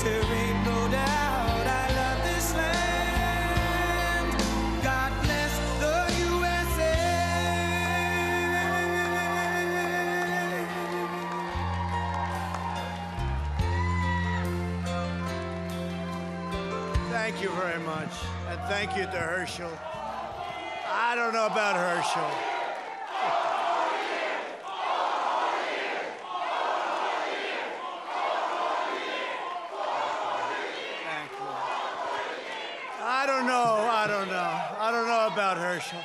There ain't no doubt I love this land. God bless the USA. Thank you very much. And thank you to Herschel. I don't know about Herschel. Thank you. I don't know about Herschel.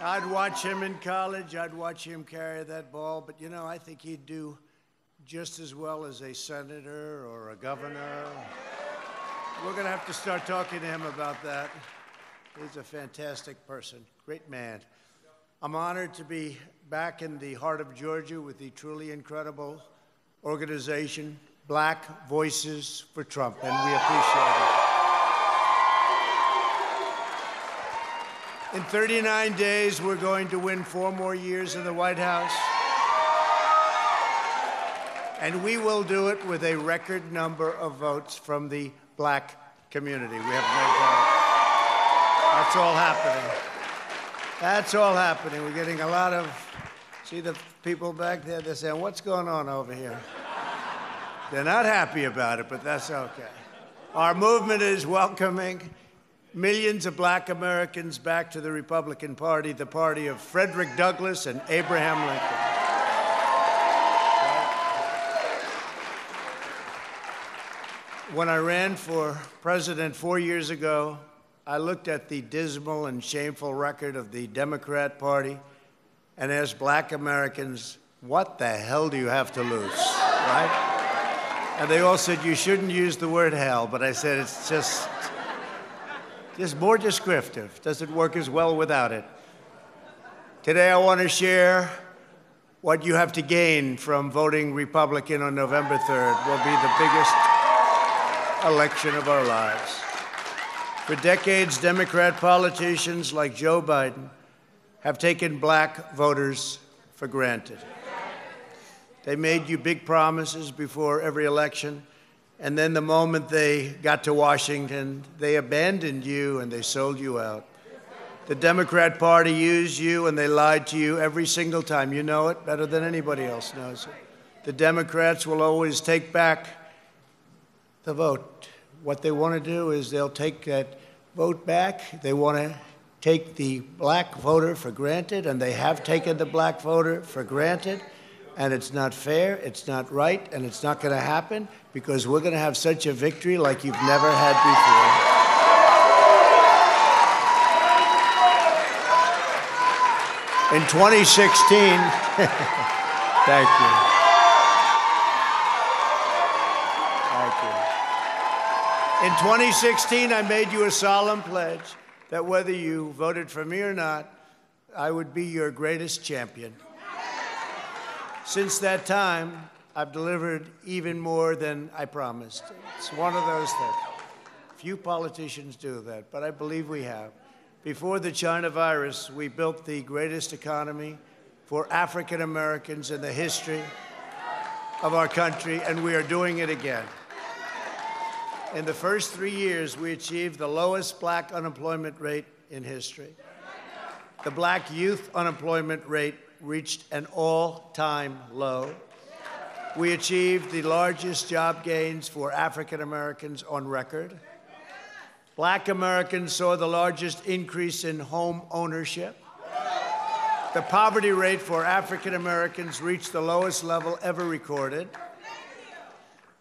I'd watch him in college. I'd watch him carry that ball. But, you know, I think he'd do just as well as a senator or a governor. We're going to have to start talking to him about that. He's a fantastic person, great man. I'm honored to be back in the heart of Georgia with the truly incredible organization, Black Voices for Trump, and we appreciate it. In 39 days, we're going to win 4 more years in the White House. And we will do it with a record number of votes from the Black community. We have no doubt. That's all happening. That's all happening. We're getting a lot of, see the people back there, they're saying, what's going on over here? They're not happy about it, but that's okay. Our movement is welcoming millions of Black Americans back to the Republican Party, the party of Frederick Douglass and Abraham Lincoln. When I ran for president 4 years ago, I looked at the dismal and shameful record of the Democrat Party and asked Black Americans, what the hell do you have to lose, right? And they all said, you shouldn't use the word hell, but I said, it's just more descriptive. Doesn't work as well without it. Today, I want to share what you have to gain from voting Republican on November 3rd. Will be the biggest election of our lives. For decades, Democrat politicians like Joe Biden have taken Black voters for granted. They made you big promises before every election, and then the moment they got to Washington, they abandoned you and they sold you out. The Democrat Party used you and they lied to you every single time. You know it better than anybody else knows it. The Democrats will always take back the vote. What they want to do is they'll take that vote back. They want to take the Black voter for granted, and they have taken the Black voter for granted. And it's not fair, it's not right, and it's not going to happen because we're going to have such a victory like you've never had before. In 2016, thank you. In 2016, I made you a solemn pledge that whether you voted for me or not, I would be your greatest champion. Since that time, I've delivered even more than I promised. It's one of those things. Few politicians do that, but I believe we have. Before the China virus, we built the greatest economy for African Americans in the history of our country, and we are doing it again. In the first 3 years, we achieved the lowest Black unemployment rate in history. The Black youth unemployment rate reached an all-time low. We achieved the largest job gains for African Americans on record. Black Americans saw the largest increase in home ownership. The poverty rate for African Americans reached the lowest level ever recorded.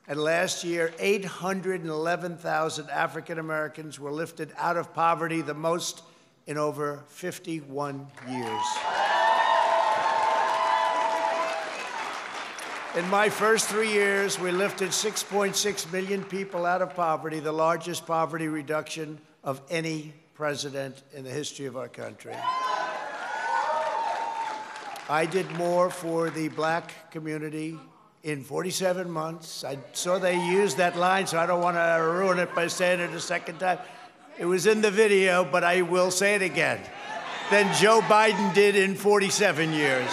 And last year, 811,000 African Americans were lifted out of poverty, the most in over 51 years. In my first 3 years, we lifted 6.6 million people out of poverty, the largest poverty reduction of any president in the history of our country. I did more for the Black community in 47 months. I saw they used that line, so I don't want to ruin it by saying it a second time. It was in the video, but I will say it again. Than Joe Biden did in 47 years.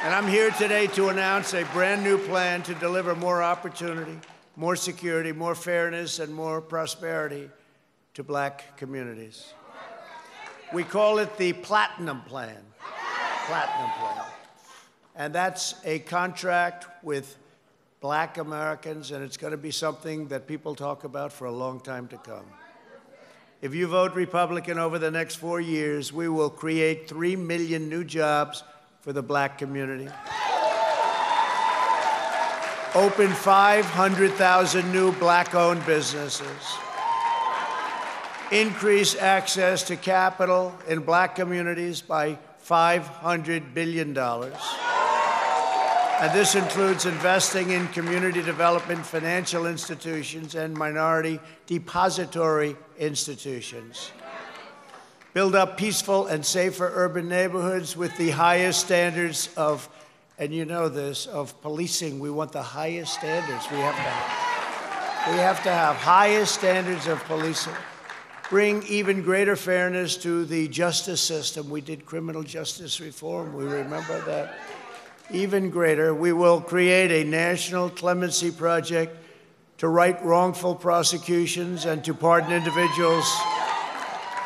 And I'm here today to announce a brand new plan to deliver more opportunity, more security, more fairness, and more prosperity to black communities. We call it the Platinum Plan. Platinum Plan. And that's a contract with black Americans, and it's going to be something that people talk about for a long time to come. If you vote Republican over the next 4 years, we will create 3 million new jobs for the black community, open 500,000 new black-owned businesses, increase access to capital in black communities by $500 billion. And this includes investing in community development, financial institutions, and minority depository institutions. Build up peaceful and safer urban neighborhoods with the highest standards of, and you know this, of policing. We want the highest standards. We have to have highest standards of policing. Bring even greater fairness to the justice system. We did criminal justice reform. We remember that. Even greater, we will create a national clemency project to right wrongful prosecutions and to pardon individuals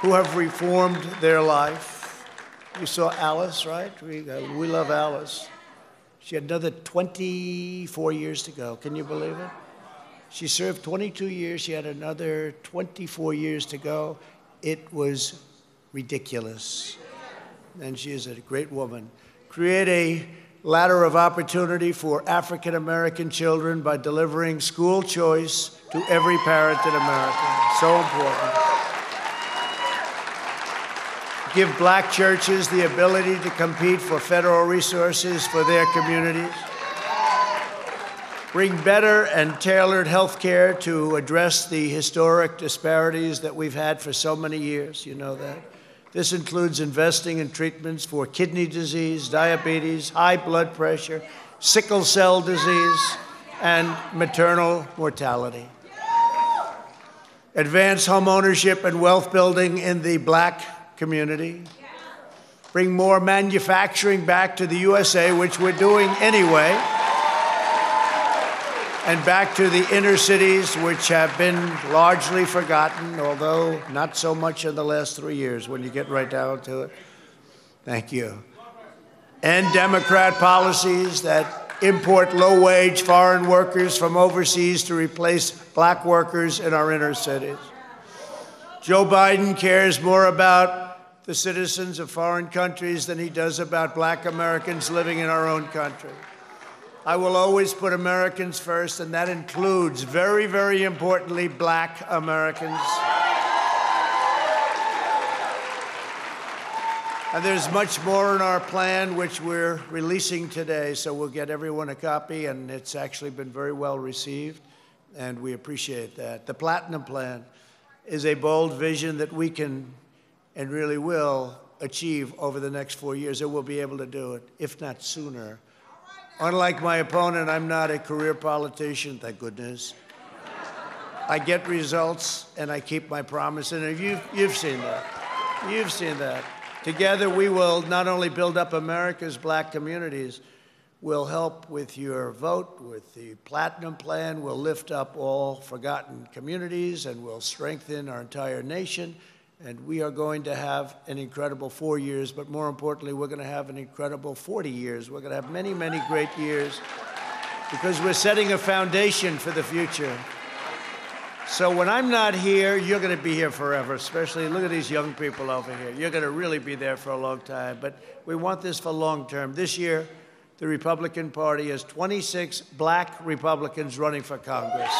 who have reformed their life. You saw Alice, right? We love Alice. She had another 24 years to go. Can you believe it? She served 22 years. She had another 24 years to go. It was ridiculous. And she is a great woman. Create a ladder of opportunity for African American children by delivering school choice to every parent in America. So important. Give black churches the ability to compete for federal resources for their communities. Bring better and tailored health care to address the historic disparities that we've had for so many years. You know that. This includes investing in treatments for kidney disease, diabetes, high blood pressure, sickle cell disease, and maternal mortality. Advance home ownership and wealth building in the black community. Bring more manufacturing back to the USA, which we're doing anyway, and back to the inner cities, which have been largely forgotten, although not so much in the last 3 years when you get right down to it. Thank you. End Democrat policies that import low-wage foreign workers from overseas to replace black workers in our inner cities. Joe Biden cares more about the citizens of foreign countries than he does about black Americans living in our own country. I will always put Americans first, and that includes, very, very importantly, black Americans. And there's much more in our plan, which we're releasing today, so we'll get everyone a copy, and it's actually been very well received, and we appreciate that. The Platinum Plan is a bold vision that we can and really will achieve over the next 4 years, and we'll be able to do it, if not sooner. Unlike my opponent, I'm not a career politician, thank goodness. I get results, and I keep my promise, and you've seen that. You've seen that. Together, we will not only build up America's black communities, we'll help with your vote, with the Platinum Plan, we'll lift up all forgotten communities, and we'll strengthen our entire nation. And we are going to have an incredible 4 years, but more importantly, we're going to have an incredible 40 years. We're going to have many, many great years because we're setting a foundation for the future. So when I'm not here, you're going to be here forever, especially look at these young people over here. You're going to really be there for a long time, but we want this for long term. This year, the Republican Party has 26 black Republicans running for Congress.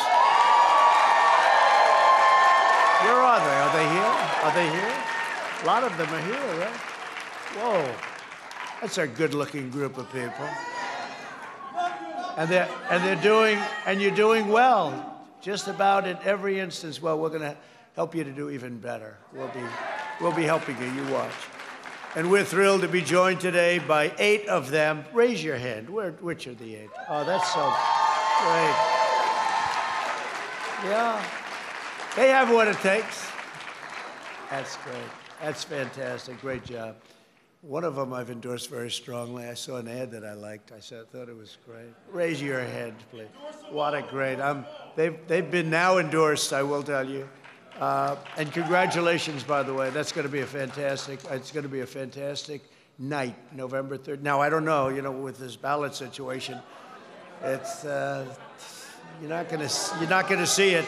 Where are they? Are they here? Are they here? A lot of them are here, right? Whoa. That's a good-looking group of people. And you're doing well. Just about in every instance. Well, we're going to help you to do even better. We'll be helping you. You watch. And we're thrilled to be joined today by 8 of them. Raise your hand. Which are the 8? Oh, that's so great. Yeah. They have what it takes. That's great. That's fantastic. Great job. One of them I've endorsed very strongly. I saw an ad that I liked. I thought it was great. Raise your hand, please. What a great. They've been now endorsed, I will tell you. And congratulations, by the way. That's going to be it's going to be a fantastic night, November 3rd. Now, I don't know, with this ballot situation, it's, you're not going to see it.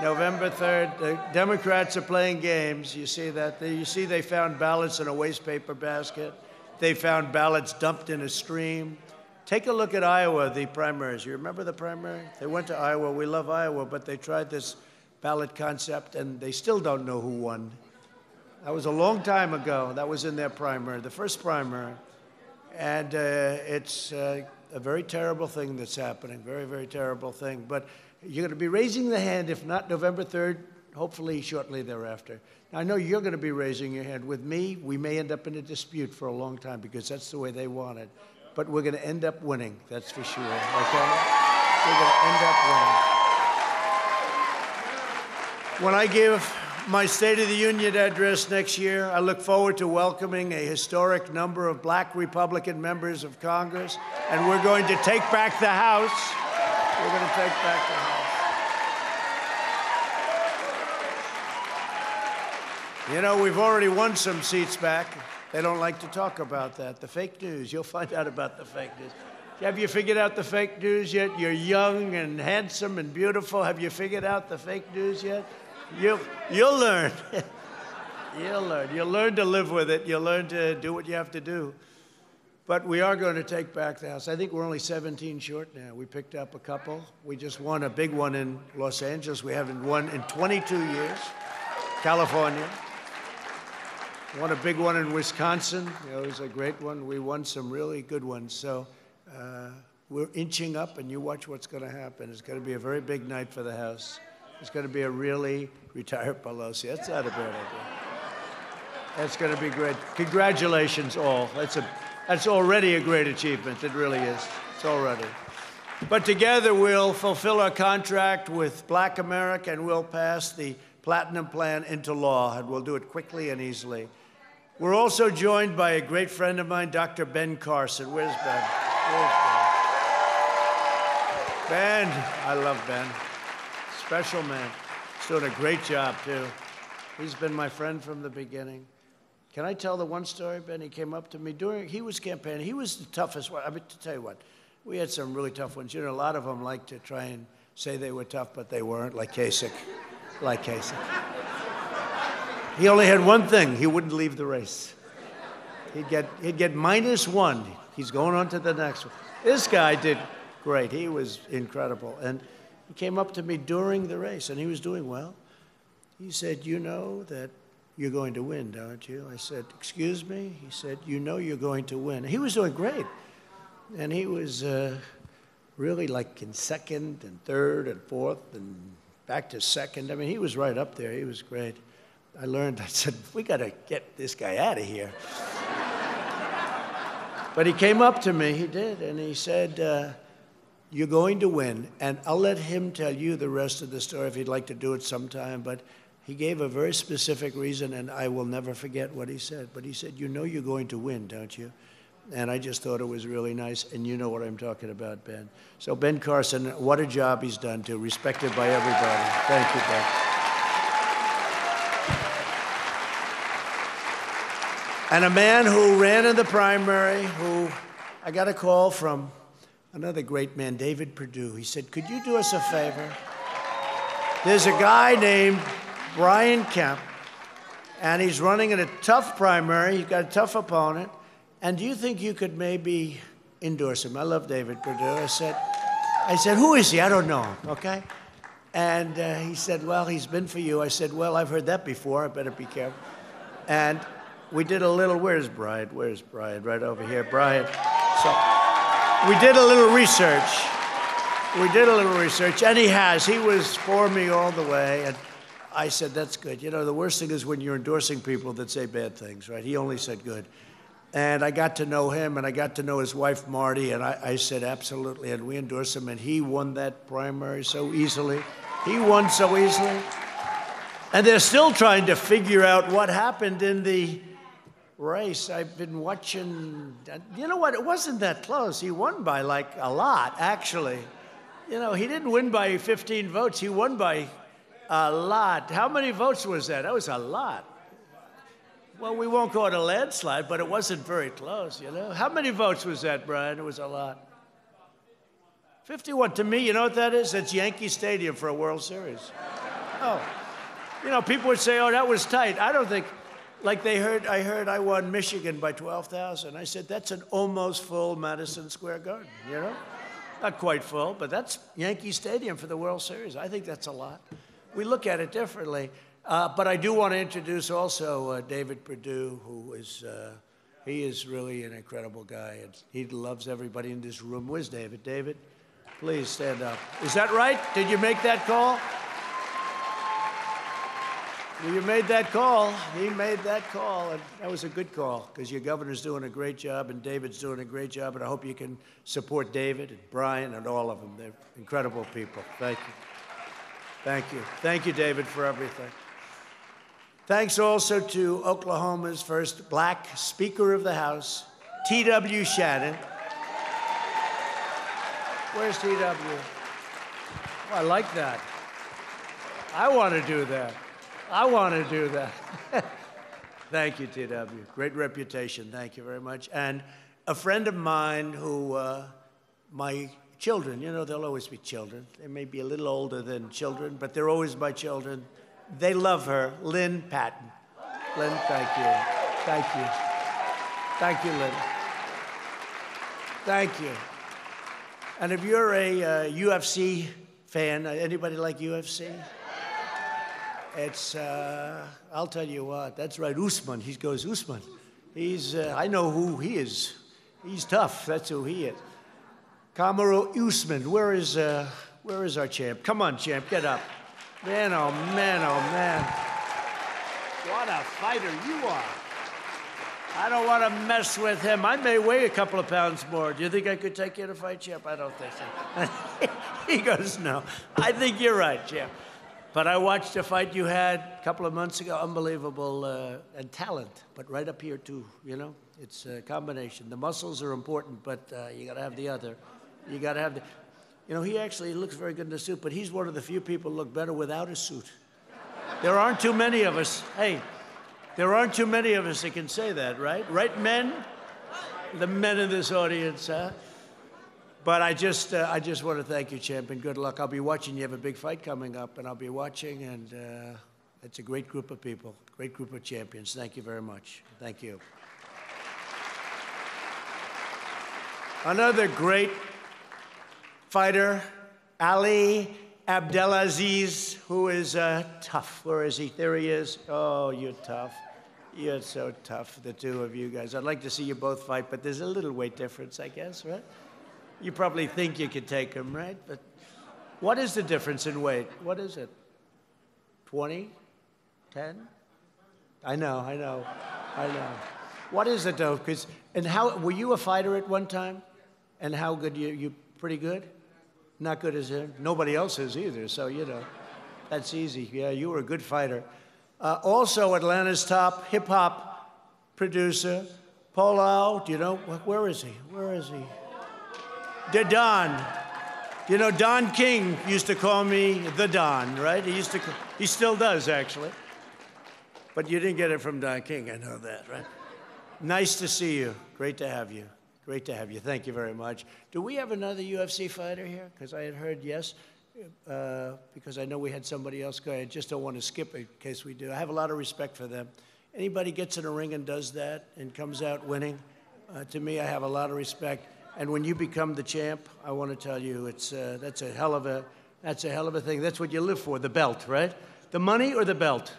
November 3rd, the Democrats are playing games. You see that? You see they found ballots in a waste paper basket. They found ballots dumped in a stream. Take a look at Iowa, the primaries. You remember the primary? They went to Iowa. We love Iowa, but they tried this ballot concept, and they still don't know who won. That was a long time ago. That was in their primary, the first primary. And it's a very terrible thing that's happening, very, very terrible thing. But you're going to be raising the hand, if not November 3rd, hopefully shortly thereafter. Now, I know you're going to be raising your hand. With me, we may end up in a dispute for a long time because that's the way they want it. But we're going to end up winning, that's for sure, okay? We're going to end up winning. When I give my State of the Union address next year, I look forward to welcoming a historic number of black Republican members of Congress, and we're going to take back the House. We're going to take back the House. We've already won some seats back. They don't like to talk about that. The fake news. You'll find out about the fake news. Have you figured out the fake news yet? You're young and handsome and beautiful. Have you figured out the fake news yet? You'll learn. You'll learn. You'll learn to live with it. You'll learn to do what you have to do. But we are going to take back the House. I think we're only 17 short now. We picked up a couple. We just won a big one in Los Angeles. We haven't won in 22 years. California. Won a big one in Wisconsin. It was a great one. We won some really good ones. So we're inching up, and you watch what's going to happen. It's going to be a very big night for the House. It's going to be a really retired Pelosi. That's not a bad idea. That's going to be great. Congratulations, all. That's already a great achievement. It really is. It's already. But together we'll fulfill our contract with Black America, and we'll pass the Platinum Plan into law, and we'll do it quickly and easily. We're also joined by a great friend of mine, Dr. Ben Carson. Where's Ben? Where's Ben? Ben, I love Ben. Special man. He's doing a great job, too. He's been my friend from the beginning. Can I tell the one story, Ben? He came up to me he was campaigning. He was the toughest one. I mean, to tell you what, we had some really tough ones. A lot of them like to try and say they were tough, but they weren't, like Kasich. Like Kasich. He only had one thing. He wouldn't leave the race. He'd get -1. He's going on to the next one. This guy did great. He was incredible. And he came up to me during the race, and he was doing well. He said, "You know that you're going to win, don't you?" I said, "Excuse me?" He said, "You know you're going to win." He was doing great. And he was really like in second and third and fourth and back to second. I mean, he was right up there. He was great. I said, we got to get this guy out of here. But he came up to me, he did, and he said, "You're going to win." And I'll let him tell you the rest of the story if he'd like to do it sometime. But he gave a very specific reason, and I will never forget what he said. But he said, "You know you're going to win, don't you?" And I just thought it was really nice, and you know what I'm talking about, Ben. So Ben Carson, what a job he's done, too, respected by everybody. Thank you, Ben. And a man who ran in the primary, who I got a call from another great man, David Perdue. He said, "Could you do us a favor? There's a guy named Brian Kemp, and he's running in a tough primary. He's got a tough opponent. And do you think you could maybe endorse him?" I love David Perdue. I said, "Who is he? I don't know him," okay? And he said, "Well, he's been for you." I said, "Well, I've heard that before. I better be careful." And we did a little, where's Brian? Where's Brian? Right over here, Brian. So we did a little research. And he was for me all the way. And I said, "That's good." The worst thing is when you're endorsing people that say bad things, right? He only said good. And I got to know him, and I got to know his wife, Marty, and I said, absolutely, and we endorsed him, and he won that primary so easily. He won so easily. And they're still trying to figure out what happened in the race. I've been watching. You know what? It wasn't that close. He won by like a lot, actually. You know, he didn't win by 15 votes. He won by a lot. How many votes was that? That was a lot. Well, we won't call it a landslide, but it wasn't very close, you know? How many votes was that, Brian? It was a lot. 51. To me, you know what that is? That's Yankee Stadium for a World Series. Oh. You know, people would say, oh, that was tight. I don't think, like I heard I won Michigan by 12,000. I said, that's an almost full Madison Square Garden, you know? Not quite full, but that's Yankee Stadium for the World Series. I think that's a lot. We look at it differently. But I do want to introduce also David Perdue, who is, he is really an incredible guy. And he loves everybody in this room. Where's David? David, please stand up. Is that right? Did you make that call? Well, you made that call. He made that call, and that was a good call because your governor's doing a great job and David's doing a great job, and I hope you can support David and Brian and all of them. They're incredible people. Thank you. Thank you. Thank you, David, for everything. Thanks also to Oklahoma's first black Speaker of the House, T.W. Shannon. Where's T.W.? Oh, I like that. I want to do that. I want to do that. Thank you, T.W. Great reputation. Thank you very much. And a friend of mine who, my children, you know, they'll always be children. They may be a little older than children, but they're always my children. They love her, Lynn Patton. Lynn, thank you. Thank you. Thank you, Lynn. Thank you. And if you're a UFC fan, anybody like UFC? It's, I'll tell you what, that's right, Usman. He goes, Usman. He's, I know who he is. He's tough, that's who he is. Kamaru Usman, where is our champ? Come on, champ, get up. Man, oh man, oh man. What a fighter you are. I don't want to mess with him. I may weigh a couple of pounds more. Do you think I could take you to fight, champ? I don't think so. He goes, no. I think you're right, champ. But I watched a fight you had a couple of months ago, unbelievable, and talent, but right up here too, you know? It's a combination. The muscles are important, but you gotta have the other. You gotta have the, you know, he actually looks very good in a suit, but he's one of the few people who look better without a suit. There aren't too many of us, hey, there aren't too many of us that can say that, right? Right, men? The men in this audience, huh? But I just want to thank you, champ, and good luck. I'll be watching. You have a big fight coming up, and I'll be watching, and it's a great group of people, great group of champions. Thank you very much. Thank you. Another great fighter, Ali Abdelaziz, who is tough. Where is he? There he is. Oh, you're tough. You're so tough, the two of you guys. I'd like to see you both fight, but there's a little weight difference, I guess, right? You probably think you could take him, right? But what is the difference in weight? What is it? 20? 10? I know. What is it, though? And how, were you a fighter at one time? And how good, you pretty good? Not good as him? Nobody else is either, so, you know, that's easy. Yeah, you were a good fighter. Also, Atlanta's top hip-hop producer, Polo, do you know, where is he? Where is he? The Don. You know, Don King used to call me the Don, right? He still does, actually. But you didn't get it from Don King, I know that, right? Nice to see you. Great to have you. Great to have you. Thank you very much. Do we have another UFC fighter here? Because I had heard yes, because I know we had somebody else go. I just don't want to skip it in case we do. I have a lot of respect for them. Anybody gets in a ring and does that and comes out winning, to me, I have a lot of respect. And when you become the champ, I want to tell you, that's a hell of a thing. That's what you live for, the belt, right? The money or the belt?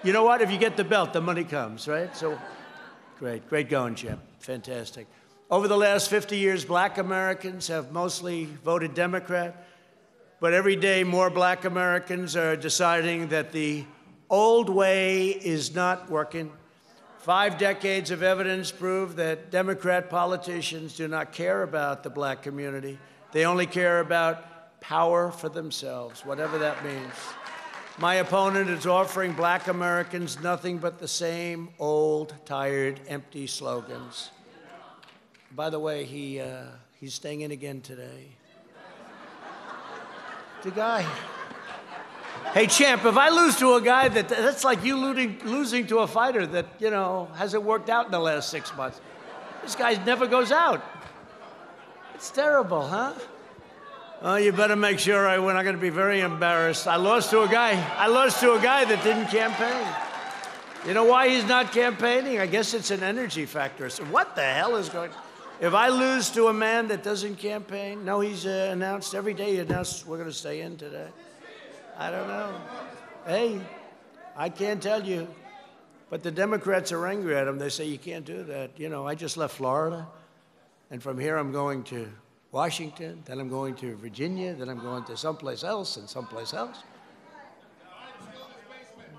You know what? If you get the belt, the money comes, right? So, great going, champ. Fantastic. Over the last 50 years, black Americans have mostly voted Democrat, but every day more black Americans are deciding that the old way is not working. 5 decades of evidence prove that Democrat politicians do not care about the black community. They only care about power for themselves, whatever that means. My opponent is offering black Americans nothing but the same old, tired, empty slogans. By the way, he's staying in again today. The guy. Hey, champ, if I lose to a guy that's like you losing to a fighter that, you know, hasn't worked out in the last 6 months. This guy never goes out. It's terrible, huh? Oh, you better make sure I win. I'm going to be very embarrassed. I lost to a guy that didn't campaign. You know why he's not campaigning? I guess it's an energy factor. So what the hell is going on? If I lose to a man that doesn't campaign, no, he's announced every day. He announced we're going to stay in today. I don't know. Hey, I can't tell you. But the Democrats are angry at him. They say, you can't do that. You know, I just left Florida. And from here, I'm going to Washington. Then I'm going to Virginia. Then I'm going to someplace else and someplace else.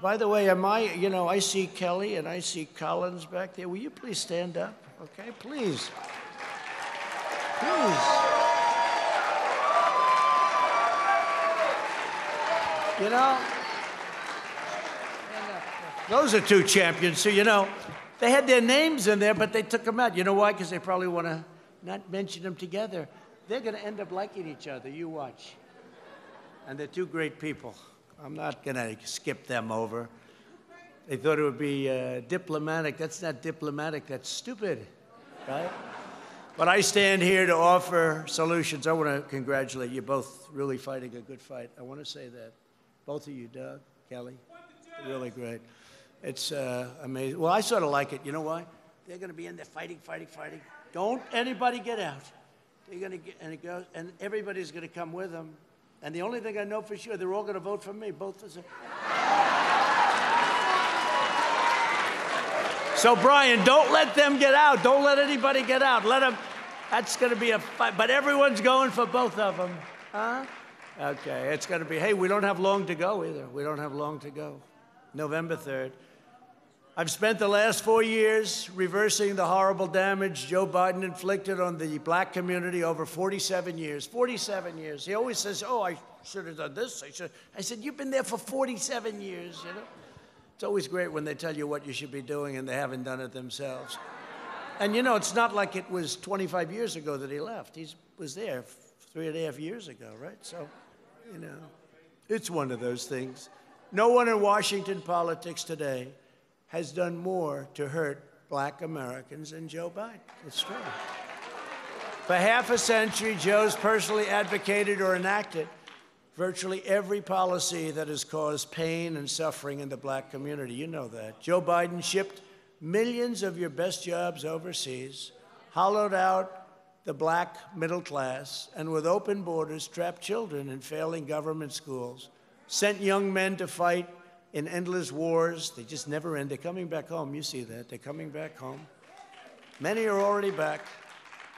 By the way, I see Kelly and I see Collins back there. Will you please stand up? Okay, please. Please. You know, those are two champions. So, you know, they had their names in there, but they took them out. You know why? Because they probably want to not mention them together. They're going to end up liking each other. You watch. And they're two great people. I'm not going to skip them over. They thought it would be diplomatic. That's not diplomatic. That's stupid, right? But I stand here to offer solutions. I want to congratulate you both, really fighting a good fight. I want to say that. Both of you, Doug, Kelly, really great. It's amazing. Well, I sort of like it. You know why? They're going to be in there fighting. Don't anybody get out. They're going to get, and it goes, and everybody's going to come with them. And the only thing I know for sure, they're all going to vote for me. Both of them. So, Brian, don't let them get out. Don't let anybody get out. Let them. That's going to be a fight. But everyone's going for both of them. Huh? Okay, it's going to be, hey, we don't have long to go either. We don't have long to go. November 3rd. I've spent the last 4 years reversing the horrible damage Joe Biden inflicted on the black community over 47 years. 47 years. He always says, oh, I should have done this. I said, you've been there for 47 years, you know? It's always great when they tell you what you should be doing and they haven't done it themselves. And, you know, it's not like it was 25 years ago that he left. He was there 3.5 years ago, right? So, you know, it's one of those things. No one in Washington politics today has done more to hurt black Americans than Joe Biden. It's true. For half a century, Joe's personally advocated or enacted virtually every policy that has caused pain and suffering in the black community. You know that. Joe Biden shipped millions of your best jobs overseas, hollowed out the black middle class, and with open borders, trapped children in failing government schools, sent young men to fight in endless wars. They just never end. They're coming back home. You see that. They're coming back home. Many are already back.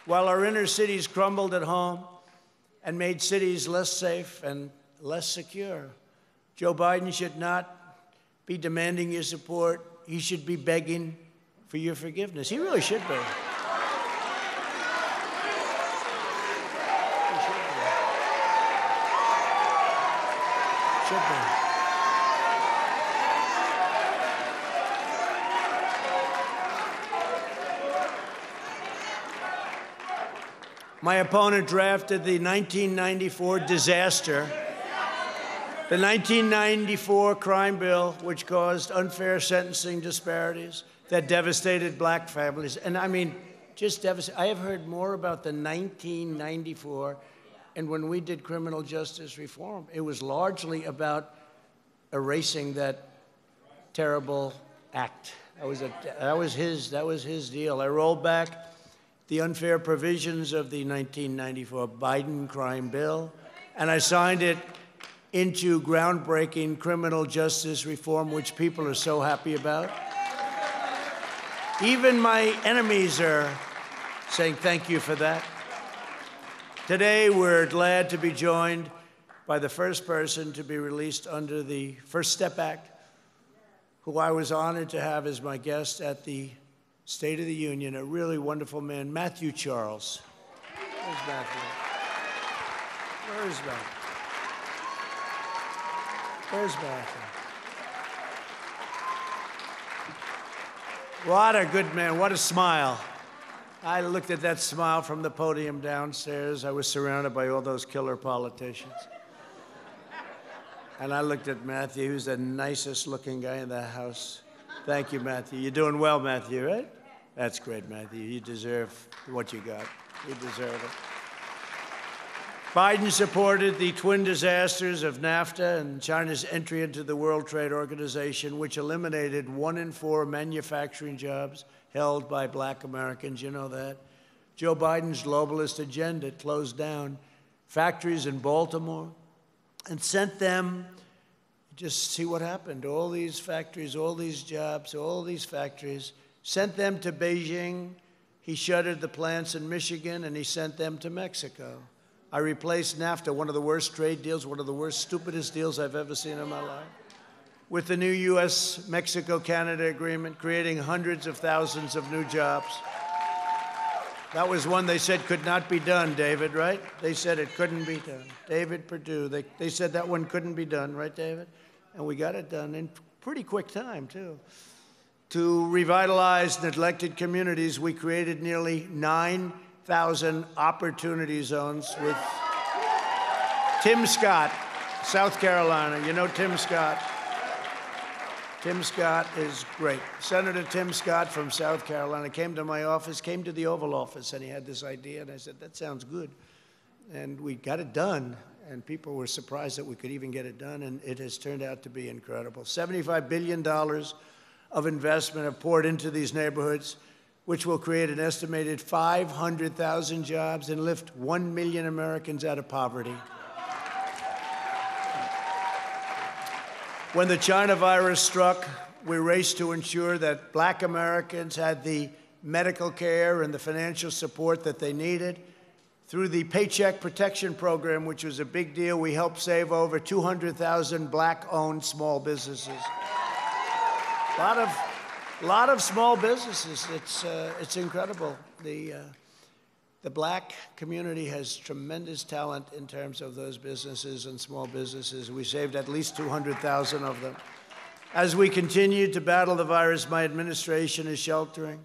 While our inner cities crumbled at home and made cities less safe and less secure, Joe Biden should not be demanding your support. He should be begging for your forgiveness. He really should be. Should be. My opponent drafted the 1994 disaster, the 1994 crime bill, which caused unfair sentencing disparities that devastated black families. And I mean, just devastated. I have heard more about the 1994, and when we did criminal justice reform, it was largely about erasing that terrible act. That was his deal. I rolled back the unfair provisions of the 1994 Biden crime bill, and I signed it into groundbreaking criminal justice reform, which people are so happy about. Even my enemies are saying thank you for that. Today, we're glad to be joined by the first person to be released under the First Step Act, who I was honored to have as my guest at the State of the Union, a really wonderful man, Matthew Charles. Where's Matthew? Where is Matthew? Where's Matthew? What a good man. What a smile. I looked at that smile from the podium downstairs. I was surrounded by all those killer politicians. And I looked at Matthew, who's the nicest looking guy in the house. Thank you, Matthew. You're doing well, Matthew, right? That's great, Matthew. You deserve what you got. You deserve it. Biden supported the twin disasters of NAFTA and China's entry into the World Trade Organization, which eliminated 1 in 4 manufacturing jobs held by black Americans. You know that. Joe Biden's globalist agenda closed down factories in Baltimore and sent them, just see what happened, all these factories, all these jobs, all these factories, sent them to Beijing. He shuttered the plants in Michigan, and he sent them to Mexico. I replaced NAFTA, one of the worst trade deals, one of the worst, stupidest deals I've ever seen in my life, with the new U.S.-Mexico-Canada agreement, creating hundreds of thousands of new jobs. That was one they said could not be done, David, right? They said it couldn't be done. David Perdue, they said that one couldn't be done, right, David? And we got it done in pretty quick time, too. To revitalize neglected communities, we created nearly 9,000 opportunity zones with Tim Scott, South Carolina. You know Tim Scott. Tim Scott is great. Senator Tim Scott from South Carolina came to my office, came to the Oval Office, and he had this idea, and I said, that sounds good. And we got it done, and people were surprised that we could even get it done, and it has turned out to be incredible. $75 billion of investment have poured into these neighborhoods, which will create an estimated 500,000 jobs and lift 1 million Americans out of poverty. When the China virus struck, we raced to ensure that black Americans had the medical care and the financial support that they needed. Through the Paycheck Protection Program, which was a big deal, we helped save over 200,000 black-owned small businesses. A lot of small businesses. It's incredible. The black community has tremendous talent in terms of those businesses and small businesses. We saved at least 200,000 of them. As we continue to battle the virus, my administration is sheltering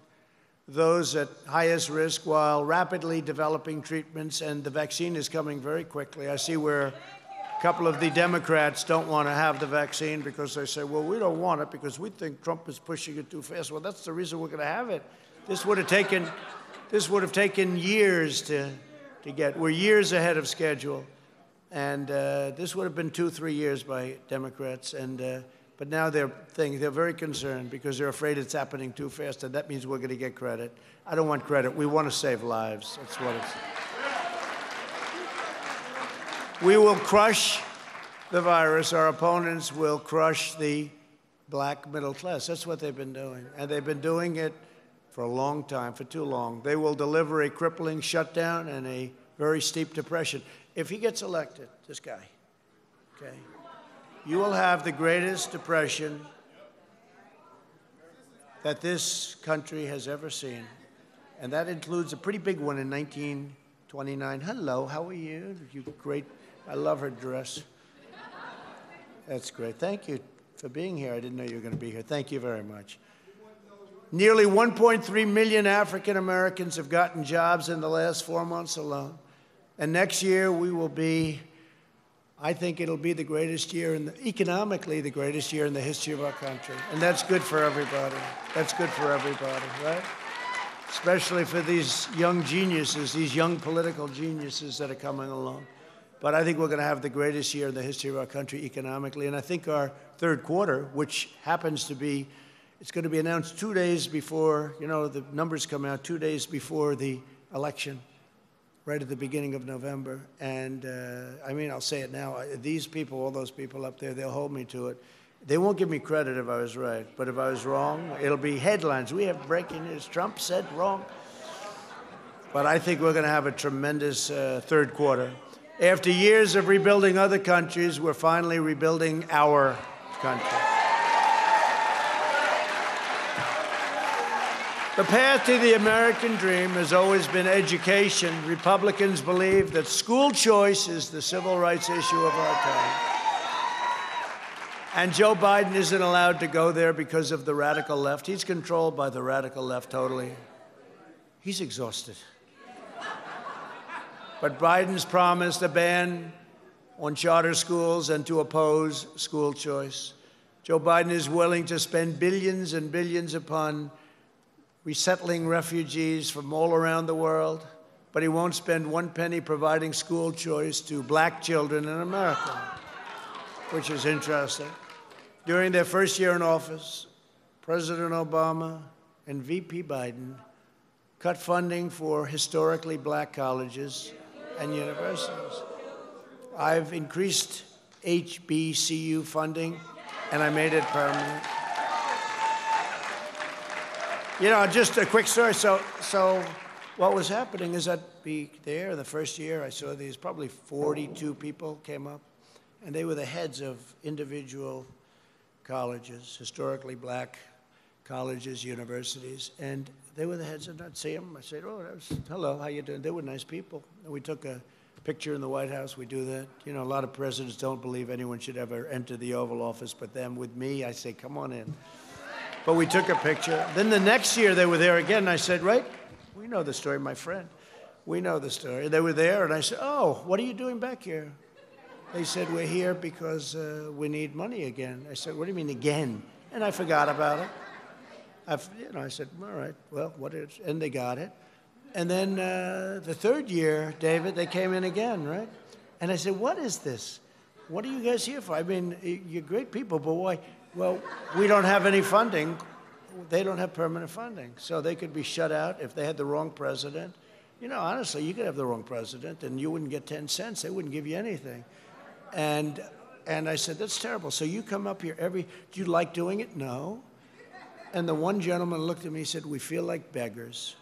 those at highest risk while rapidly developing treatments, and the vaccine is coming very quickly. I see where a couple of the Democrats don't want to have the vaccine because they say, well, we don't want it because we think Trump is pushing it too fast. Well, that's the reason we're going to have it. This would have taken years to get. We're years ahead of schedule. And this would have been 2-3 years by Democrats. But now they're very concerned because they're afraid it's happening too fast, and that means we're going to get credit. I don't want credit. We want to save lives. That's what it's. We will crush the virus. Our opponents will crush the black middle class. That's what they've been doing. And they've been doing it for a long time, for too long. They will deliver a crippling shutdown and a very steep depression. If he gets elected, this guy, okay, you will have the greatest depression that this country has ever seen. And that includes a pretty big one in 1929. Hello, how are you? You great. I love her dress. That's great. Thank you for being here. I didn't know you were going to be here. Thank you very much. Nearly 1.3 million African Americans have gotten jobs in the last 4 months alone. And next year we will be, I think it'll be the greatest year, economically the greatest year in the history of our country. And that's good for everybody. That's good for everybody, right? Especially for these young geniuses, these young political geniuses that are coming along. But I think we're going to have the greatest year in the history of our country economically. And I think our third quarter, which happens to be, it's going to be announced 2 days before, you know, the numbers come out 2 days before the election, right at the beginning of November. And I mean, I'll say it now. These people, all those people up there, they'll hold me to it. They won't give me credit if I was right. But if I was wrong, it'll be headlines. We have breaking news. Trump said wrong. But I think we're going to have a tremendous third quarter. After years of rebuilding other countries, we're finally rebuilding our country. The path to the American dream has always been education. Republicans believe that school choice is the civil rights issue of our time. And Joe Biden isn't allowed to go there because of the radical left. He's controlled by the radical left totally. He's exhausted. But Biden's promised a ban on charter schools and to oppose school choice. Joe Biden is willing to spend billions and billions upon resettling refugees from all around the world, but he won't spend one penny providing school choice to black children in America, which is interesting. During their first year in office, President Obama and VP Biden cut funding for historically black colleges and universities. I've increased HBCU funding, and I made it permanent. You know, just a quick story. So what was happening is I'd be there the first year. I saw these probably 42 people came up, and they were the heads of individual colleges, historically black colleges, universities, and they were the heads, and I'd see them. I said, oh, hello, how you doing? They were nice people. And we took a picture in the White House. We do that. You know, a lot of presidents don't believe anyone should ever enter the Oval Office, but them with me, I say, come on in. But we took a picture. Then the next year they were there again, and I said, right, we know the story, my friend. We know the story. They were there, and I said, oh, what are you doing back here? They said, we're here because we need money again. I said, what do you mean again? And I forgot about it. I said, all right, well, what is, and they got it. And then the third year, David, they came in again, right? And I said, what is this? What are you guys here for? I mean, you're great people, but why? Well, we don't have any funding. They don't have permanent funding. So they could be shut out if they had the wrong president. You know, honestly, you could have the wrong president, and you wouldn't get 10 cents. They wouldn't give you anything. And I said, that's terrible. So you come up here do you like doing it? No. And the one gentleman looked at me and said, we feel like beggars.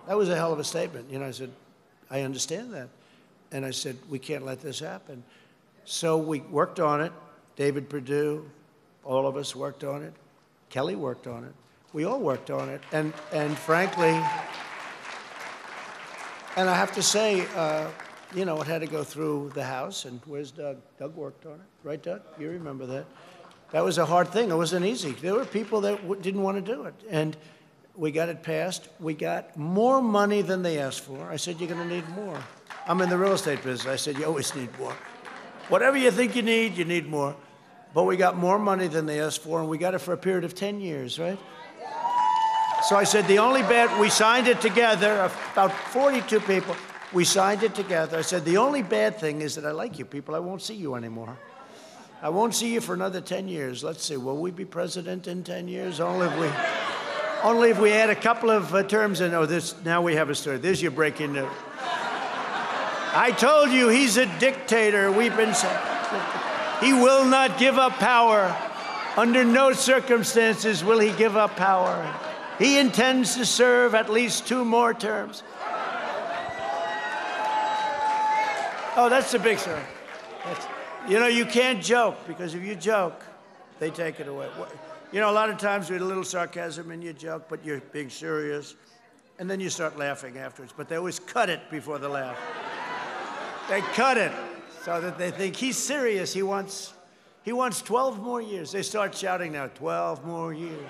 That was a hell of a statement. You know, I said, I understand that. And I said, we can't let this happen. So we worked on it. David Perdue, all of us worked on it. Kelly worked on it. We all worked on it. And frankly, and I have to say, you know, it had to go through the House. And where's Doug? Doug worked on it. Right, Doug? You remember that. That was a hard thing. It wasn't easy. There were people that didn't want to do it. And we got it passed. We got more money than they asked for. I said, you're going to need more. I'm in the real estate business. I said, you always need more. Whatever you think you need more. But we got more money than they asked for, and we got it for a period of 10 years, right? So I said, we signed it together, about 42 people. We signed it together. I said, the only bad thing is that I like you people. I won't see you anymore. I won't see you for another 10 years. Let's see, will we be president in 10 years? Only if we add a couple of terms in. Oh, now we have a story. There's your breaking news. I told you he's a dictator. We've been saying he will not give up power. Under no circumstances will he give up power. He intends to serve at least 2 more terms. Oh, that's the big story. You know, you can't joke, because if you joke, they take it away. You know, a lot of times with a little sarcasm in your joke, but you're being serious, and then you start laughing afterwards. But they always cut it before the laugh. They cut it so that they think he's serious. He wants 12 more years. They start shouting now, 12 more years.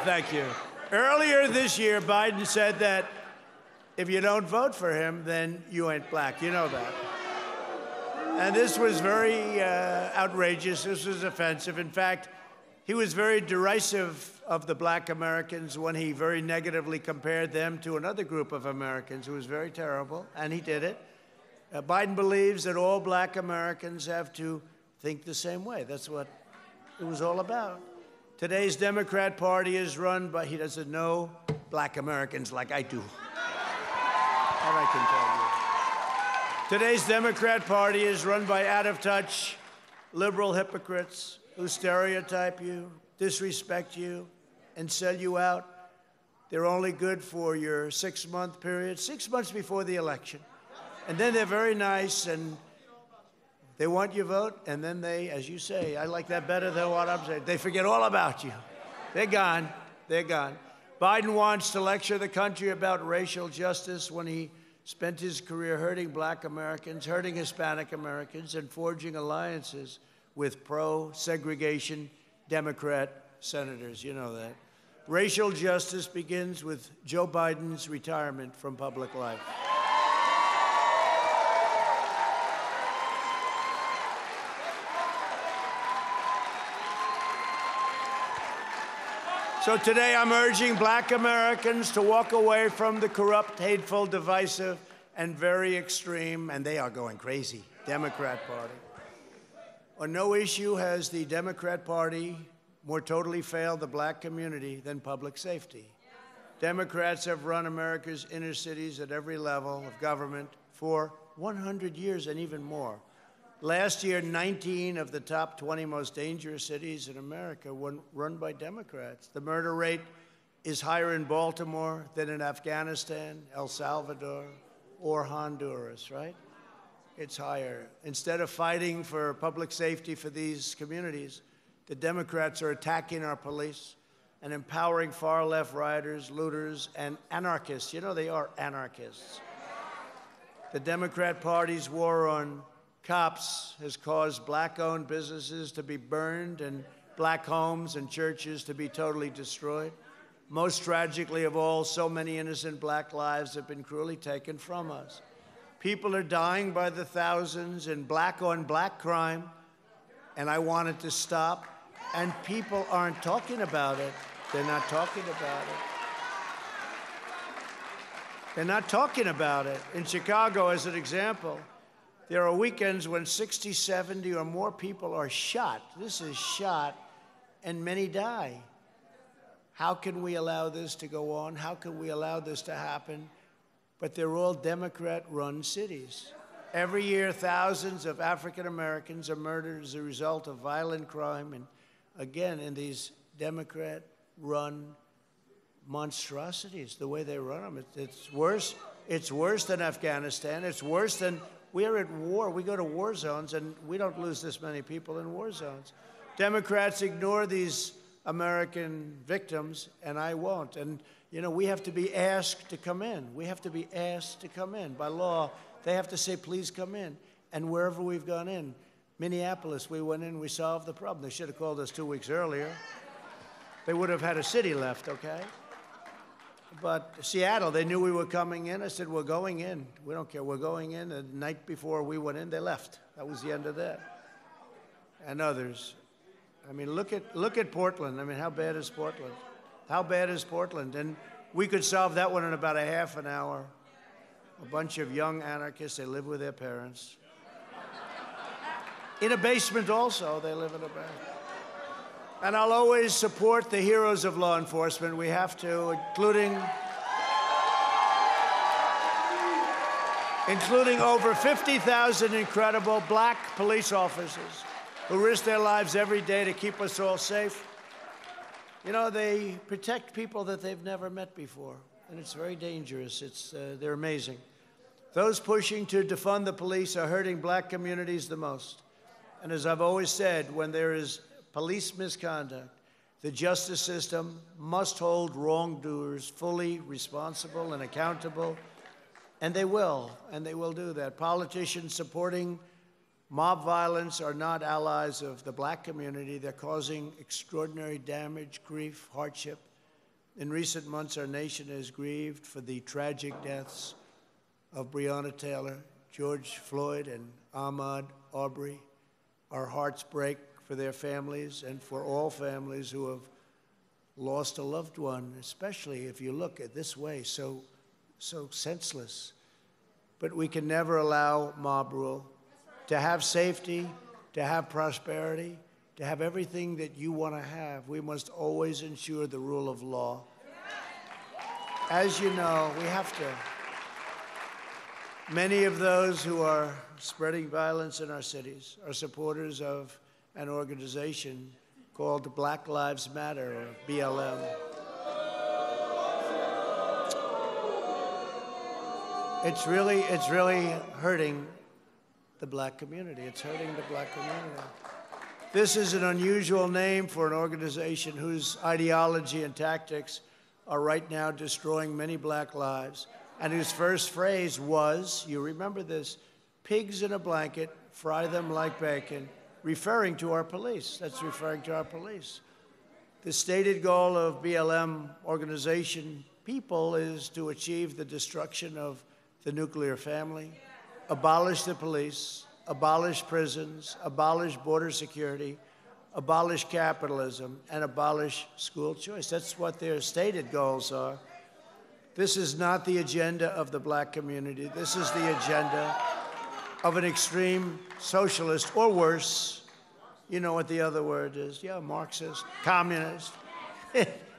Thank you. Earlier this year, Biden said that if you don't vote for him, then you ain't black. You know that. And this was very outrageous. This was offensive. In fact, he was very derisive of the black Americans when he very negatively compared them to another group of Americans who was very terrible, and he did it. Biden believes that all black Americans have to think the same way. That's what it was all about. Today's Democrat Party is run by, he doesn't know black Americans like I do. That I can tell you. Today's Democrat Party is run by out-of-touch liberal hypocrites who stereotype you, disrespect you, and sell you out. They're only good for your 6-month period, 6 months before the election. And then they're very nice, and they want your vote, and then they, as you say, I like that better than what I'm saying. They forget all about you. They're gone. They're gone. Biden wants to lecture the country about racial justice when he spent his career hurting black Americans, hurting Hispanic Americans, and forging alliances with pro-segregation Democrat senators. You know that. Racial justice begins with Joe Biden's retirement from public life. So today I'm urging black Americans to walk away from the corrupt, hateful, divisive, and very extreme, and they are going crazy, Democrat Party. On no issue has the Democrat Party more totally failed the black community than public safety. Democrats have run America's inner cities at every level of government for 100 years and even more. Last year, 19 of the top 20 most dangerous cities in America were run by Democrats. The murder rate is higher in Baltimore than in Afghanistan, El Salvador, or Honduras, right? It's higher. Instead of fighting for public safety for these communities, the Democrats are attacking our police and empowering far-left rioters, looters, and anarchists. You know, they are anarchists. The Democrat Party's war on cops has caused black-owned businesses to be burned and black homes and churches to be totally destroyed. Most tragically of all, so many innocent black lives have been cruelly taken from us. People are dying by the thousands in black-on-black crime, and I want it to stop. And people aren't talking about it. They're not talking about it. They're not talking about it. In Chicago, as an example, there are weekends when 60, 70 or more people are shot. This is shot, and many die. How can we allow this to go on? How can we allow this to happen? But they're all Democrat-run cities. Every year, thousands of African Americans are murdered as a result of violent crime, and again, in these Democrat-run monstrosities, the way they run them. It's worse. It's worse than Afghanistan. It's worse than, we're at war. We go to war zones, and we don't lose this many people in war zones. Democrats ignore these American victims, and I won't. And, you know, we have to be asked to come in. We have to be asked to come in. By law, they have to say, please come in. And wherever we've gone in, Minneapolis, we went in, we solved the problem. They should have called us 2 weeks earlier. They would have had a city left, okay? But Seattle, they knew we were coming in. I said, we're going in. We don't care. We're going in. The night before we went in, they left. That was the end of that. And others. I mean, look at Portland. I mean, how bad is Portland? How bad is Portland? And we could solve that one in about a half an hour. A bunch of young anarchists, they live with their parents. In a basement also, they live in a basement. And I'll always support the heroes of law enforcement. We have to, including over 50,000 incredible black police officers who risk their lives every day to keep us all safe. You know, they protect people that they've never met before, and it's very dangerous. They're amazing. Those pushing to defund the police are hurting black communities the most. And as I've always said, when there is police misconduct, the justice system must hold wrongdoers fully responsible and accountable, and they will do that. Politicians supporting mob violence are not allies of the black community. They're causing extraordinary damage, grief, hardship. In recent months, our nation has grieved for the tragic deaths of Breonna Taylor, George Floyd, and Ahmaud Arbery. Our hearts break for their families and for all families who have lost a loved one, especially if you look at this way, so senseless. But we can never allow mob rule. To have safety, to have prosperity, to have everything that you want to have, we must always ensure the rule of law. As you know, we have to. Many of those who are spreading violence in our cities are supporters of an organization called Black Lives Matter, or BLM. It's really hurting the black community. It's hurting the black community. This is an unusual name for an organization whose ideology and tactics are right now destroying many black lives, and whose first phrase was, you remember this, pigs in a blanket, fry them like bacon, referring to our police. That's referring to our police. The stated goal of BLM organization people is to achieve the destruction of the nuclear family, abolish the police, abolish prisons, abolish border security, abolish capitalism, and abolish school choice. That's what their stated goals are. This is not the agenda of the black community. This is the agenda of an extreme socialist, or worse. You know what the other word is. Yeah, Marxist, communist,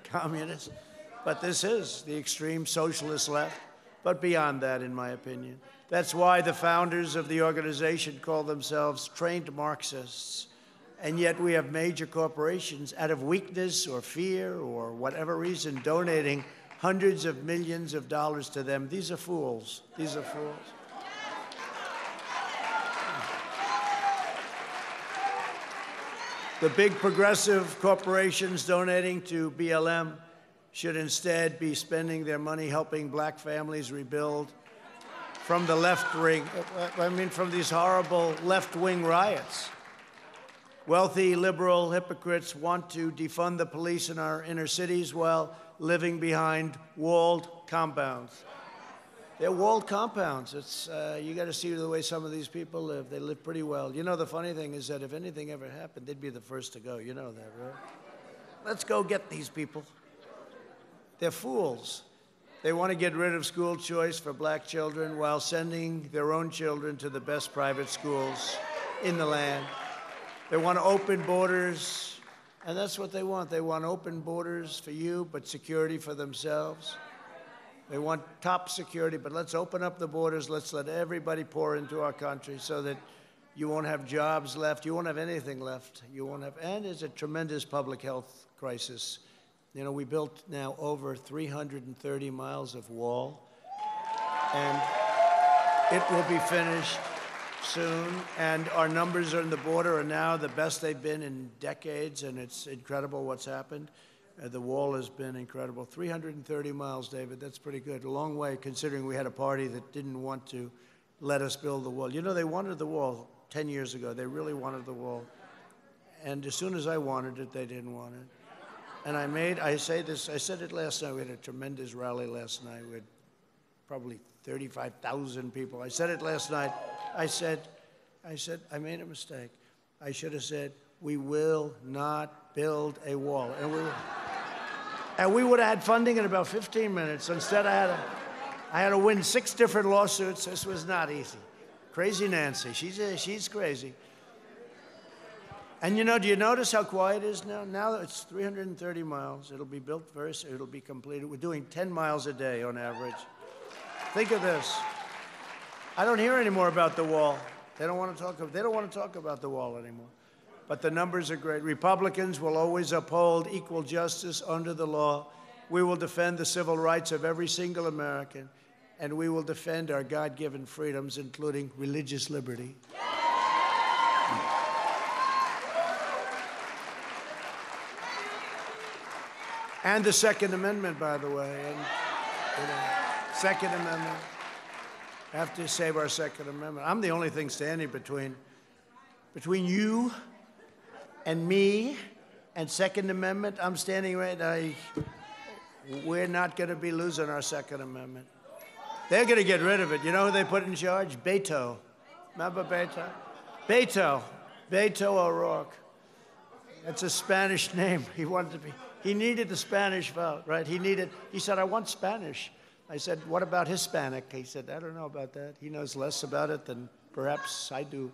communist. But this is the extreme socialist left, but beyond that, in my opinion. That's why the founders of the organization call themselves trained Marxists. And yet we have major corporations, out of weakness or fear or whatever reason, donating hundreds of millions of dollars to them. These are fools. These are fools. The big progressive corporations donating to BLM should instead be spending their money helping black families rebuild from the left wing, from these horrible left-wing riots. Wealthy liberal hypocrites want to defund the police in our inner cities while living behind walled compounds. They're walled compounds. It's, you got to see the way some of these people live. They live pretty well. You know, the funny thing is that if anything ever happened, they'd be the first to go. You know that, right? Let's go get these people. They're fools. They want to get rid of school choice for black children while sending their own children to the best private schools in the land. They want to open borders, and that's what they want. They want open borders for you, but security for themselves. They want top security, but let's open up the borders. Let's let everybody pour into our country so that you won't have jobs left. You won't have anything left. You won't have, and it's a tremendous public health crisis. You know, we built now over 330 miles of wall, and it will be finished soon. And our numbers on the border are now the best they've been in decades, and it's incredible what's happened. The wall has been incredible. 330 miles, David, that's pretty good. A long way, considering we had a party that didn't want to let us build the wall. You know, they wanted the wall 10 years ago. They really wanted the wall. And as soon as I wanted it, they didn't want it. And I said it last night. We had a tremendous rally last night. We had probably 35,000 people. I said it last night. I said, I made a mistake. I should have said, we will not build a wall. And we would have had funding in about 15 minutes. Instead, I had to win 6 different lawsuits. This was not easy. Crazy Nancy. She's crazy. And you know, do you notice how quiet it is now? Now it's 330 miles. It'll be built first. It'll be completed. We're doing 10 miles a day on average. Think of this. I don't hear any more about the wall. They don't want to talk about the wall anymore. But the numbers are great. Republicans will always uphold equal justice under the law. We will defend the civil rights of every single American, and we will defend our God-given freedoms, including religious liberty. And the Second Amendment, by the way. And, Second Amendment. I have to save our Second Amendment. I'm the only thing standing between you and me and Second Amendment. I'm standing right now. We're not going to be losing our Second Amendment. They're going to get rid of it. You know who they put in charge? Beto. Remember Beto? Beto O'Rourke. That's a Spanish name. He needed the Spanish vote, right? He said, I want Spanish. I said, what about Hispanic? He said, I don't know about that. He knows less about it than perhaps I do.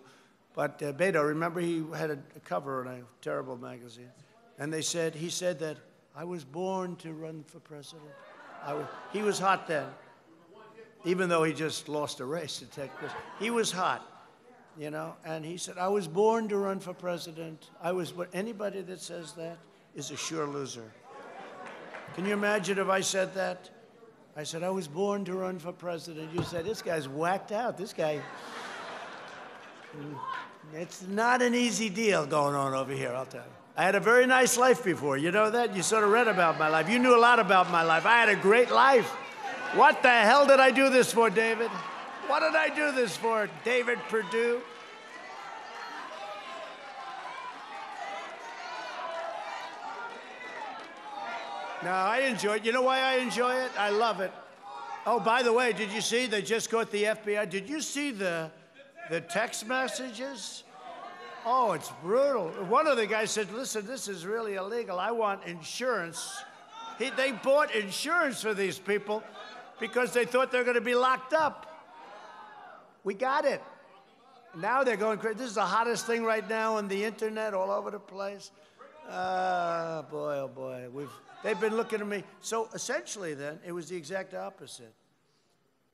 But Beto, remember he had a cover in a terrible magazine. And he said that I was born to run for president. He was hot then, even though he just lost a race to Ted Cruz. He was hot, you know, and he said, I was born to run for president. Anybody that says that is a sure loser. Can you imagine if I said that? I said, I was born to run for president. You said, this guy's whacked out. This guy. It's not an easy deal going on over here, I'll tell you. I had a very nice life before. You know that? You sort of read about my life. You knew a lot about my life. I had a great life. What the hell did I do this for, David? What did I do this for, David Perdue? No, I enjoy it. You know why I enjoy it? I love it. Oh, by the way, did you see they just caught the FBI? Did you see the text messages? Oh, it's brutal. One of the guys said, listen, this is really illegal. I want insurance. They bought insurance for these people because they thought they were going to be locked up. We got it. Now they're going crazy. This is the hottest thing right now on the internet, all over the place. Boy, oh boy. They've been looking at me. So essentially then, it was the exact opposite.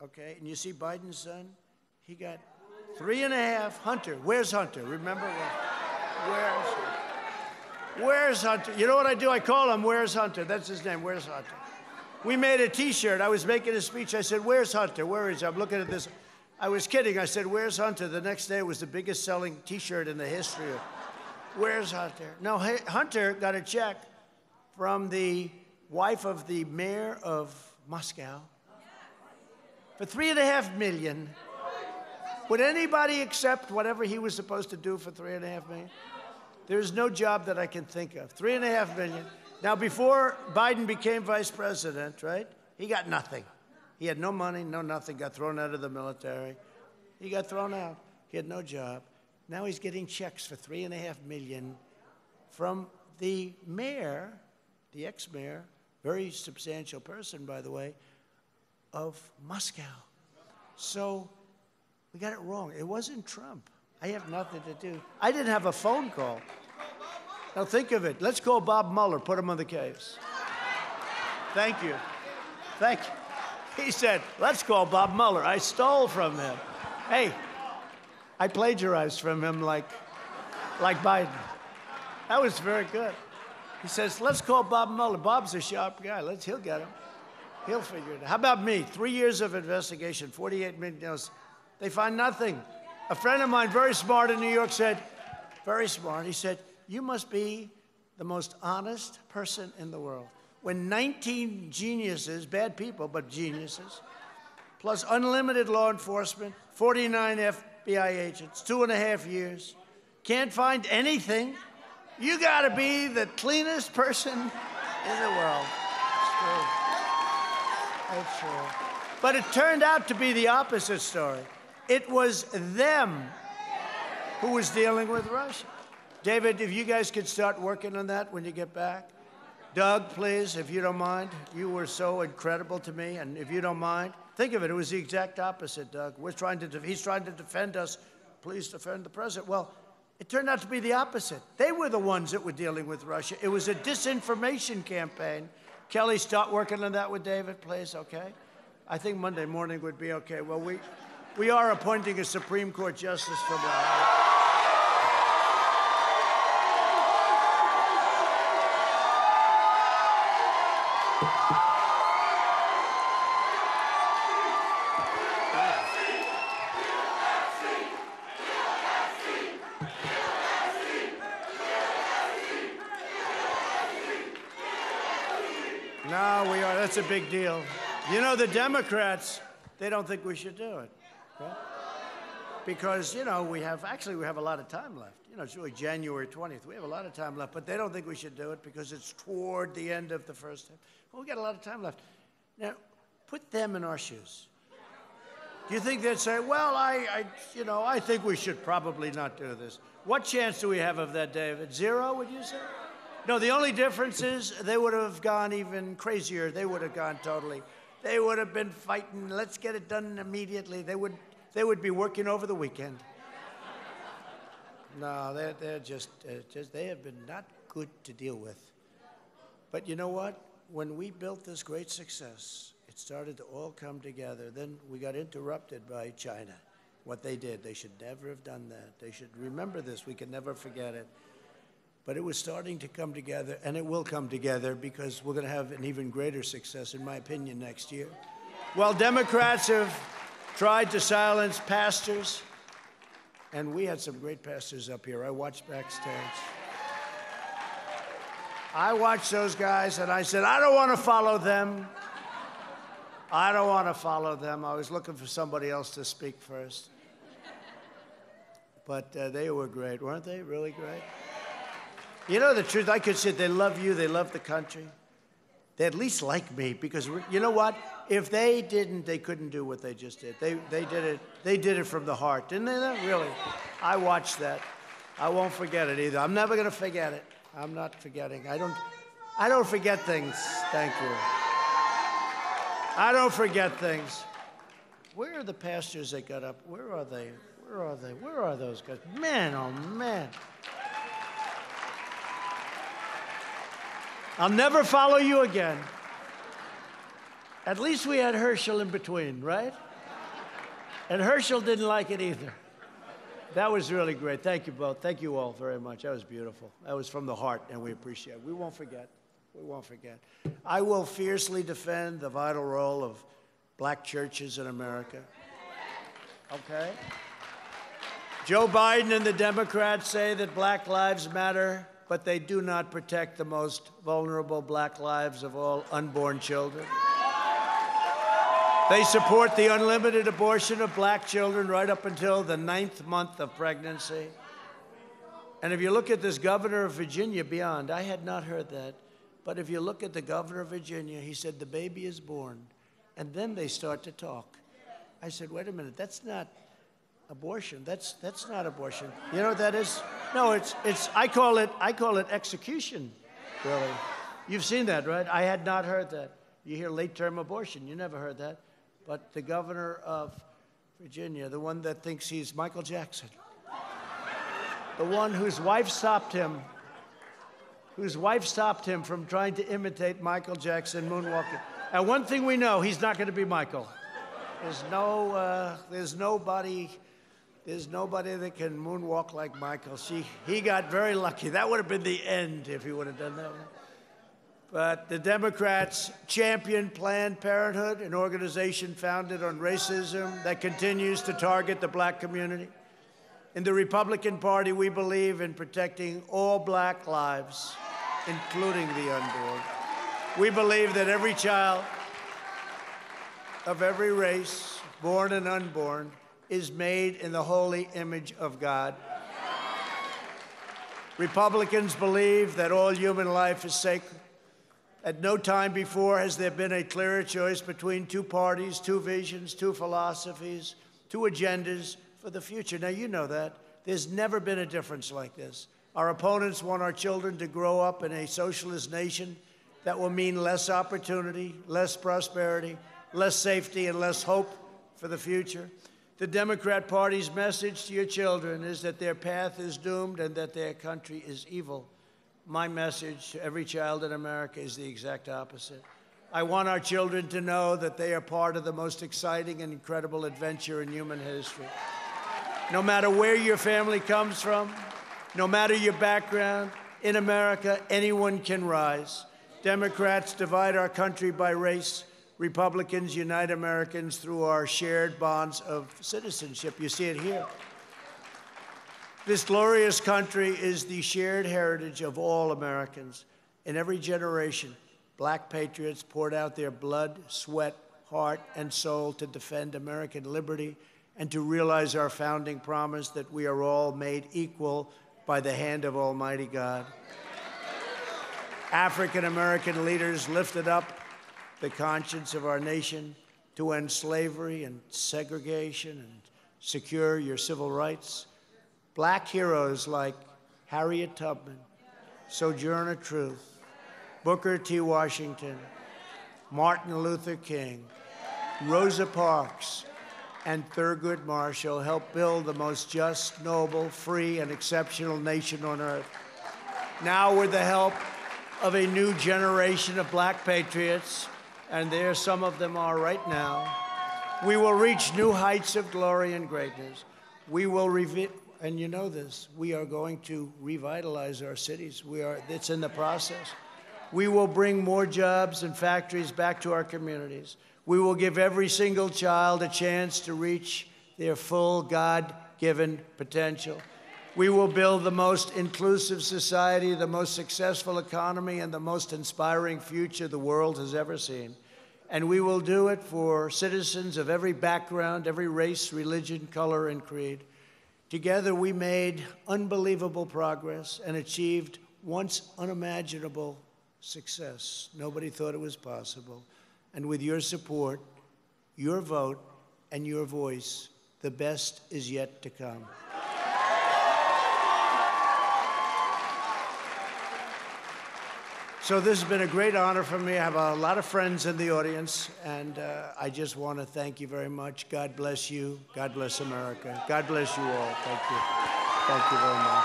Okay, and you see Biden's son? He got 3.5. Hunter. Where's Hunter? Remember? Where's Hunter? You know what I do? I call him Where's Hunter? That's his name. Where's Hunter? We made a T-shirt. I was making a speech. I said, where's Hunter? Where is he? I'm looking at this. I was kidding. I said, where's Hunter? The next day it was the biggest selling T-shirt in the history of Where's Hunter? No, Hunter got a check from the wife of the mayor of Moscow for $3.5 million. Would anybody accept whatever he was supposed to do for $3.5 million? There's no job that I can think of. $3.5 million. Now, before Biden became vice president, right, he got nothing. He had no money, no nothing, got thrown out of the military. He got thrown out. He had no job. Now he's getting checks for $3.5 million from the mayor, the ex-mayor, very substantial person, by the way, of Moscow. So we got it wrong. It wasn't Trump. I have nothing to do. I didn't have a phone call. Now think of it. Let's call Bob Mueller, put him on the case. Thank you. Thank you. He said, let's call Bob Mueller. I stole from him. Hey, I plagiarized from him like Biden. That was very good. He says, let's call Bob Mueller. Bob's a sharp guy. He'll get him. He'll figure it out. How about me? 3 years of investigation, 48 million. They find nothing. A friend of mine, very smart in New York, said, very smart, he said, you must be the most honest person in the world. When 19 geniuses, bad people, but geniuses, plus unlimited law enforcement, 49 FBI agents, 2.5 years, can't find anything, you gotta be the cleanest person in the world. It's true. It's true. But it turned out to be the opposite story. It was them who was dealing with Russia. David, if you guys could start working on that when you get back. Doug, please, if you don't mind. You were so incredible to me, and if you don't mind, think of it. It was the exact opposite, Doug. He's trying to defend us. Please defend the president. Well, it turned out to be the opposite. They were the ones that were dealing with Russia. It was a disinformation campaign. Kelly, start working on that with David, please, okay? I think Monday morning would be okay. Well, we are appointing a Supreme Court justice for that. No, we are. That's a big deal. You know, the Democrats, they don't think we should do it. Okay? Because, you know, we have a lot of time left. You know, it's really January 20th. We have a lot of time left, but they don't think we should do it because it's toward the end of the first term. Well, we got a lot of time left. Now, put them in our shoes. Do you think they'd say, well, I think we should probably not do this? What chance do we have of that, David? Zero, would you say? No, the only difference is they would have gone even crazier. They would have gone totally. They would have been fighting, let's get it done immediately. They would be working over the weekend. No, they're just they have been not good to deal with. But you know what? When we built this great success, it started to all come together. Then we got interrupted by China. What they did, they should never have done that. They should remember this. We can never forget it. But it was starting to come together, and it will come together because we're going to have an even greater success, in my opinion, next year. While Democrats have tried to silence pastors, And we had some great pastors up here. I watched backstage. I watched those guys, and I said, I don't want to follow them. I don't want to follow them. I was looking for somebody else to speak first. But they were great, weren't they? Really great? You know the truth, I could say they love you, they love the country. They at least like me, because you know what? If they didn't, they couldn't do what they just did. They did it from the heart, didn't they? Really? I watched that. I won't forget it either. I'm never going to forget it. I'm not forgetting. I don't forget things. Thank you. I don't forget things. Where are the pastors that got up? Where are they? Where are they? Where are those guys? Man, oh man. I'll never follow you again. At least we had Herschel in between, right? And Herschel didn't like it either. That was really great. Thank you both. Thank you all very much. That was beautiful. That was from the heart, and we appreciate it. We won't forget. We won't forget. I will fiercely defend the vital role of black churches in America. Okay? Joe Biden and the Democrats say that Black Lives Matter, but they do not protect the most vulnerable black lives of all unborn children. They support the unlimited abortion of black children right up until the 9th month of pregnancy. And if you look at this governor of Virginia, beyond, I had not heard that, but if you look at the governor of Virginia, he said the baby is born, and then they start to talk. I said, wait a minute, that's not abortion. That's not abortion. You know what that is? No, I call it execution, really. You've seen that, right? I had not heard that. You hear late-term abortion. You never heard that. But the governor of Virginia, the one that thinks he's Michael Jackson, the one whose wife stopped him from trying to imitate Michael Jackson moonwalking. And one thing we know, he's not going to be Michael. There's nobody that can moonwalk like Michael. He got very lucky. That would have been the end if he would have done that one. But the Democrats champion Planned Parenthood, an organization founded on racism that continues to target the black community. In the Republican Party, we believe in protecting all black lives, including the unborn. We believe that every child of every race, born and unborn, is made in the holy image of God. Republicans believe that all human life is sacred. At no time before has there been a clearer choice between two parties, two visions, two philosophies, two agendas for the future. Now, you know that. There's never been a difference like this. Our opponents want our children to grow up in a socialist nation that will mean less opportunity, less prosperity, less safety, and less hope for the future. The Democrat Party's message to your children is that their path is doomed and that their country is evil. My message to every child in America is the exact opposite. I want our children to know that they are part of the most exciting and incredible adventure in human history. No matter where your family comes from, no matter your background, in America, anyone can rise. Democrats divide our country by race. Republicans unite Americans through our shared bonds of citizenship. You see it here. This glorious country is the shared heritage of all Americans. In every generation, black patriots poured out their blood, sweat, heart, and soul to defend American liberty and to realize our founding promise that we are all made equal by the hand of Almighty God. African-American leaders lifted up the conscience of our nation to end slavery and segregation and secure your civil rights. Black heroes like Harriet Tubman, Sojourner Truth, Booker T. Washington, Martin Luther King, Rosa Parks, and Thurgood Marshall helped build the most just, noble, free, and exceptional nation on earth. Now, with the help of a new generation of black patriots, and there some of them are right now, we will reach new heights of glory and greatness. We will and you know this, we are going to revitalize our cities. It's in the process. We will bring more jobs and factories back to our communities. We will give every single child a chance to reach their full God God-given potential. We will build the most inclusive society, the most successful economy, and the most inspiring future the world has ever seen. And we will do it for citizens of every background, every race, religion, color, and creed. Together, we made unbelievable progress and achieved once unimaginable success. Nobody thought it was possible. And with your support, your vote, and your voice, the best is yet to come. So this has been a great honor for me. I have a lot of friends in the audience, and I just want to thank you very much. God bless you. God bless America. God bless you all. Thank you. Thank you very much.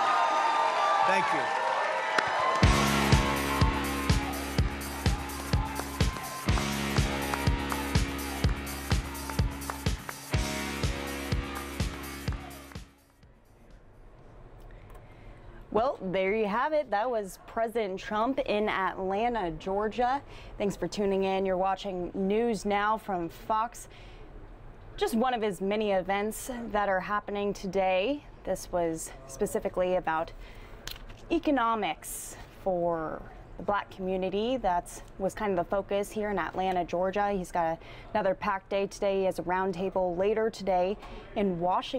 Thank you. Well, there you have it. That was President Trump in Atlanta, Georgia. Thanks for tuning in. You're watching News Now from Fox. Just one of his many events that are happening today. This was specifically about economics for the Black community. That was kind of the focus here in Atlanta, Georgia. He's got another packed day today. He has a roundtable later today in Washington.